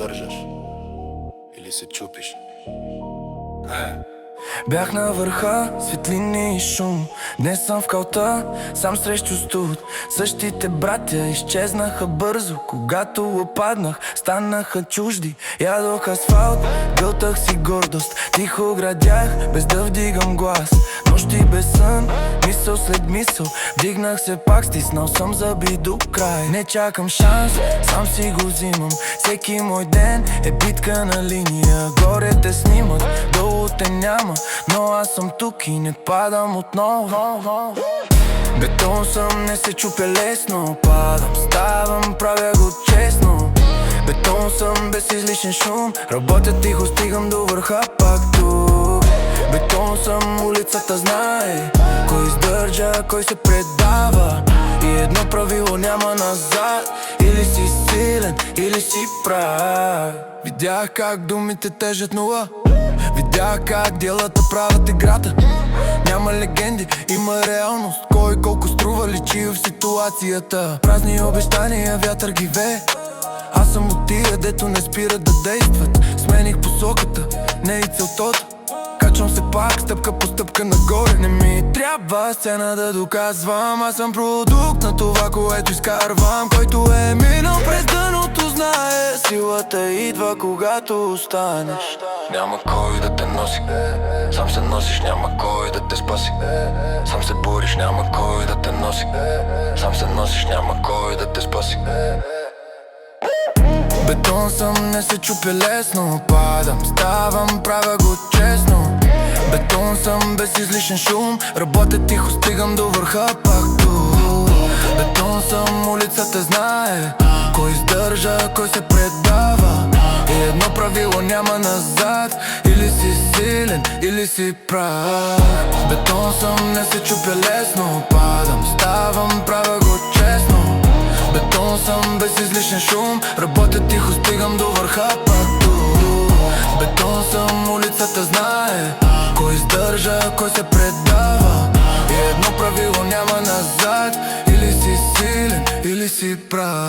издържаш или се чупиш. Бях на върха, светлини и шум. Днес съм в калта, сам срещу студ. Същите братя изчезнаха бързо. Когато опаднах, станаха чужди. Ядох асфалт, гълтах си гордост. Тихо градях, без да вдигам глас. Нощи без сън, мисъл след мисъл. Вдигнах се пак, стиснал съм зъби до край. Не чакам шанс, сам си го взимам. Всеки мой ден е битка на линия. Горе те снимат, долу те няма, но аз съм тук и не падам отново. Бетон съм, не се чупя лесно. Падам, ставам, правя го честно. Бетон съм, без излишен шум. Работя тихо, стигам до върха пак тук. Бетон съм, улицата знае кой издържа, кой се предава. И едно правило няма назад. Или си силен, или си прав. Видях как думите тежат нула. Видях как делата правят играта. Няма легенди, има реалност. Кой колко струва личи в ситуацията. Празни обещания, вятър ги вее. Аз съм от тия, дето не спират да действат. Смених посоката, не и целтата. Качвам се пак, стъпка по стъпка нагоре. Не ми трябва сцена да доказвам. Аз съм продукт на това, което изкарвам. Който е минал през дъното знае. Силата идва, когато останеш. Няма кой да те носи, сам се носиш, няма кой да те спаси. Сам се бориш, няма кой да те носи. Сам се носиш, няма кой да те спаси. Бетон съм, не се чупя лесно. Падам, ставам, правя го честно. Бетон съм, без излишен шум. Работя тихо, стигам до върха пак тук. Бетон съм, улицата знае кой издържа, кой се предава. И едно правило няма назад. Или си силен, или си прав. Бетон съм, не се чупя лесно. Падам, ставам, правя го честно. Бетон съм, без излишен шум. Работя тихо, стигам до върха пак тук. Бетон съм, улицата знае кой издържа, кой се предава. И едно правило няма назад. Или си силен, или си прав.